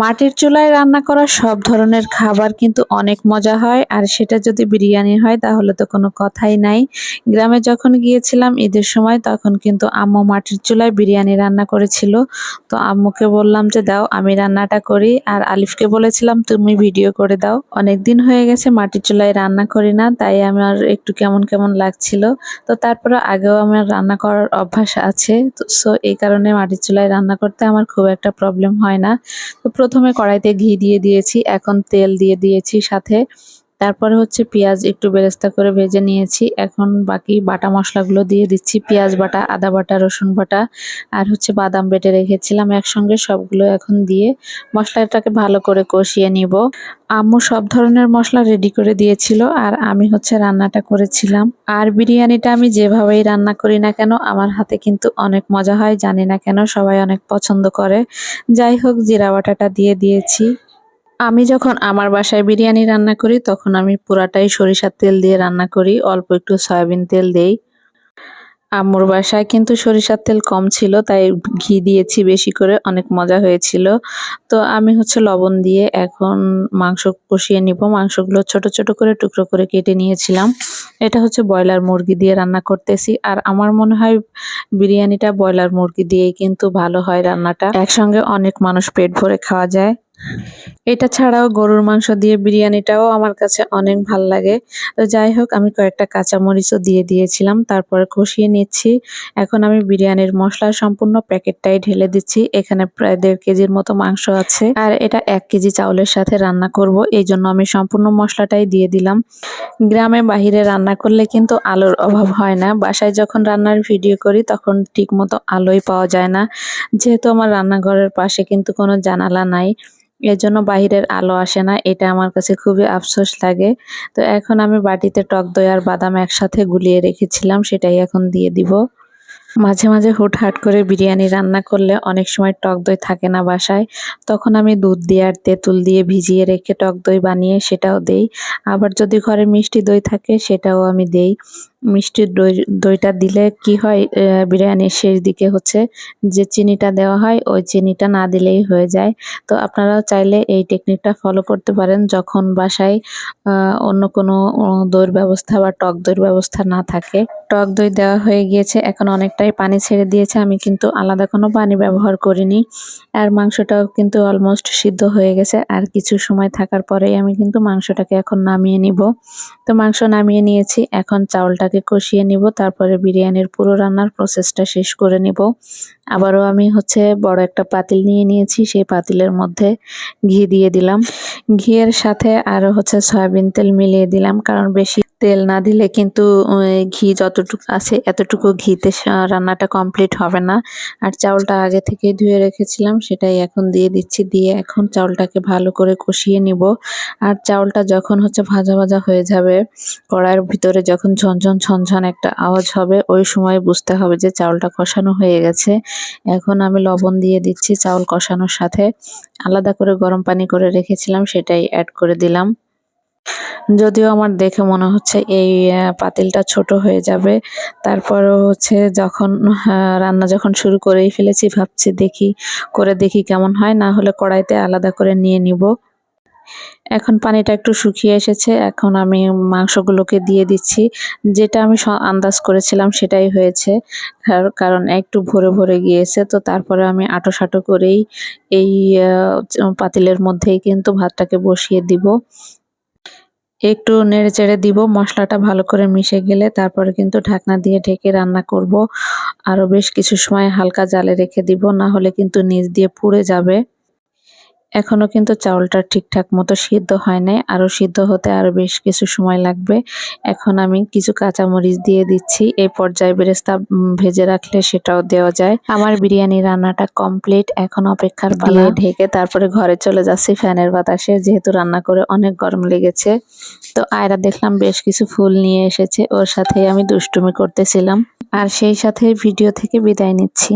মাটির চুলায় রান্না করা সব ধরনের খাবার কিন্তু অনেক মজা হয়, আর সেটা যদি বিরিয়ানি হয় তাহলে তো কোনো কথাই নাই। গ্রামে যখন গিয়েছিলাম ঈদের সময় তখন কিন্তু আম্মু মাটির চুলায় বিরিয়ানি রান্না করেছিল। তো আম্মুকে বললাম যে দাও আমি রান্নাটা করি, আর আলিফকে বলেছিলাম তুমি ভিডিও করে দাও। অনেকদিন হয়ে গেছে মাটির চুলায় রান্না করি না, তাই আমার একটু কেমন কেমন লাগছিল। তো তারপরে আগেও আমার রান্না করার অভ্যাস আছে, সো এই কারণে মাটির চুলায় রান্না করতে আমার খুব একটা প্রবলেম হয় না। তো প্রথমে কড়াইতে ঘি দিয়ে দিয়েছি, এখন তেল দিয়ে দিয়েছি সাথে। তারপরে হচ্ছে পেঁয়াজ একটু বেরেস্তা করে ভেজে নিয়েছি। এখন বাকি বাটা মশলাগুলো দিয়ে দিচ্ছি, পেঁয়াজ বাটা, আদা বাটা, রসুন বাটা, আর হচ্ছে বাদাম বেটে রেখেছিলাম একসঙ্গে, সবগুলো এখন দিয়ে মশলাটাকে ভালো করে কষিয়ে নিব। আম্মু সব ধরনের মশলা রেডি করে দিয়েছিল, আর আমি হচ্ছে রান্নাটা করেছিলাম। আর বিরিয়ানিটা আমি যেভাবেই রান্না করি না কেন আমার হাতে কিন্তু অনেক মজা হয়, জানি না কেন সবাই অনেক পছন্দ করে। যাই হোক, জিরা বাটাটা দিয়ে দিয়েছি। আমি যখন আমার বাসায় বিরিয়ানি রান্না করি তখন আমি পুরাটাই সরিষার তেল দিয়ে রান্না করি, অল্প একটু সয়াবিন তেল দেই। আম্মুর বাসায় কিন্তু সরিষার তেল কম ছিল, তাই ঘি দিয়েছি বেশি করে, অনেক মজা হয়েছিল। তো আমি হচ্ছে লবণ দিয়ে এখন মাংস কষিয়ে নিব। মাংসগুলো ছোট ছোট করে টুকরো করে কেটে নিয়েছিলাম। এটা হচ্ছে ব্রয়লার মুরগি দিয়ে রান্না করতেছি, আর আমার মনে হয় বিরিয়ানিটা ব্রয়লার মুরগি দিয়েই কিন্তু ভালো হয় রান্নাটা, একসঙ্গে অনেক মানুষ পেট ভরে খাওয়া যায়। এটা ছাড়াও গরুর মাংস দিয়ে বিরিয়ানিটাও আমার কাছে অনেক ভাল লাগে। তো যাই হোক, আমি কয়েকটা কাঁচামরিচও দিয়ে দিয়েছিলাম, তারপরে কষিয়ে নিচ্ছি। এখন আমি বিরিয়ানির মশলার সম্পূর্ণ প্যাকেটটাই ঢেলে দিচ্ছি। এখানে প্রায় 1.5 কেজির মতো মাংস আছে, আর এটা 1 কেজি চাউলের সাথে রান্না করব, এই জন্য আমি সম্পূর্ণ মশলাটাই দিয়ে দিলাম। গ্রামে বাহিরে রান্না করলে কিন্তু আলোর অভাব হয় না। বাসায় যখন রান্নার ভিডিও করি তখন ঠিক মতো আলোই পাওয়া যায় না, যেহেতু আমার রান্নাঘরের পাশে কিন্তু কোনো জানালা নাই, এজন্য বাহিরের আলো আসে না। এটা আমার কাছে খুবই আফসোস লাগে। তো এখন আমি বাটিতে টক দই আর বাদাম একসাথে গুলিয়ে রেখেছিলাম, সেটাই এখন দিয়ে দিব। মাঝে মাঝে হুটহাট করে বিরিয়ানি রান্না করলে অনেক সময় টক দই থাকে না বাসায়, তখন আমি দুধ দিয়ে আর তেঁতুল দিয়ে ভিজিয়ে রেখে টক দই বানিয়ে সেটাও দেই। আবার যদি ঘরে মিষ্টি দই থাকে সেটাও আমি দেই। মিষ্টি দইটা দিলে কি হয়, বিরিয়ানির শেষ দিকে হচ্ছে যে চিনিটা দেওয়া হয় ওই চিনিটা না দিলেই হয়ে যায়। তো আপনারাও চাইলে এই টেকনিকটা ফলো করতে পারেন যখন বাসায় অন্য কোনো দইয়ের ব্যবস্থা বা টক দইয়ের ব্যবস্থা না থাকে। টক দই দেওয়া হয়ে গিয়েছে, এখন অনেকটাই পানি ছেড়ে দিয়েছে, আমি কিন্তু আলাদা কোনো পানি ব্যবহার করিনি। আর মাংসটাও কিন্তু অলমোস্ট সিদ্ধ হয়ে গেছে, আর কিছু সময় থাকার পরেই আমি কিন্তু মাংসটাকে এখন নামিয়ে নিব। তো মাংস নামিয়ে নিয়েছি, এখন চাউলটাকে কষিয়ে নিব, তারপরে বিরিয়ানির পুরো রান্নার প্রসেসটা শেষ করে নিব। আবারও আমি হচ্ছে বড় একটা পাতিল নিয়ে নিয়েছি, সেই পাতিলের মধ্যে ঘি দিয়ে দিলাম। ঘিয়ের সাথে আরো হচ্ছে সয়াবিন তেল মিলিয়ে দিলাম, কারণ বেশি তেল না দিলে কিন্তু ঘি যতটুকু আছে এতটুকু ঘিতে রান্নাটা কমপ্লিট হবে না। আর চাউলটা আগে থেকে ধুয়ে রেখেছিলাম, সেটাই এখন দিয়ে দিচ্ছি। দিয়ে এখন চাউলটাকে ভালো করে কষিয়ে নিব। আর চাউলটা যখন হচ্ছে ভাজা ভাজা হয়ে যাবে, কড়াইয়ের ভিতরে যখন ঝনঝন ঝনঝন একটা আওয়াজ হবে, ওই সময় বুঝতে হবে যে চাউলটা কষানো হয়ে গেছে। এখন আমি লবণ দিয়ে দিচ্ছি চাউল কষানোর সাথে। আলাদা করে গরম পানি করে রেখেছিলাম, সেটাই অ্যাড করে দিলাম। যদিও আমার দেখে মনে হচ্ছে এই পাতিলটা ছোট হয়ে যাবে, তারপরও হচ্ছে যখন রান্না যখন শুরু করেই ফেলেছি, ভাবছি দেখি কেমন হয়, না হলে কড়াইতে আলাদা করে নিয়ে নিব। এখন পানিটা একটু শুকিয়ে এসেছে, এখন আমি মাংসগুলোকে দিয়ে দিচ্ছি। যেটা আমি আন্দাজ করেছিলাম সেটাই হয়েছে, কারণ একটু ভরে ভরে গিয়েছে। তো তারপরে আমি আঁটো-সাঁটো করেই এই পাতিলের মধ্যেই কিন্তু ভাতটাকে বসিয়ে দিব। একটু নেড়েচেড়ে দিব, মশলাটা ভালো করে মিশে গেলে তারপরে কিন্তু ঢাকনা দিয়ে ঢেকে রান্না করব। আরো বেশ কিছু সময় হালকা জালে রেখে দিব, না হলে কিন্তু নিচ দিয়ে পুড়ে যাবে। এখনো কিন্তু চাউলটা ঠিকঠাক মতো সিদ্ধ হয় নাই, আরো সিদ্ধ হতে আরো বেশ কিছু সময় লাগবে। এখন আমি কিছু কাঁচামরিচ দিয়ে দিচ্ছি, এই পর্যায়ে বেরেস্তা ভেজে রাখলে সেটাও দেওয়া যায়। আমার বিরিয়ানি রান্নাটা কমপ্লিট, এখন অপেক্ষার পালা। ঢেকে তারপরে ঘরে চলে যাচ্ছি ফ্যানের বাতাসে, যেহেতু রান্না করে অনেক গরম লেগেছে। তো আয়রা দেখলাম বেশ কিছু ফুল নিয়ে এসেছে, ওর সাথেই আমি দুষ্টুমি করতেছিলাম। আর সেই সাথে ভিডিও থেকে বিদায় নিচ্ছি।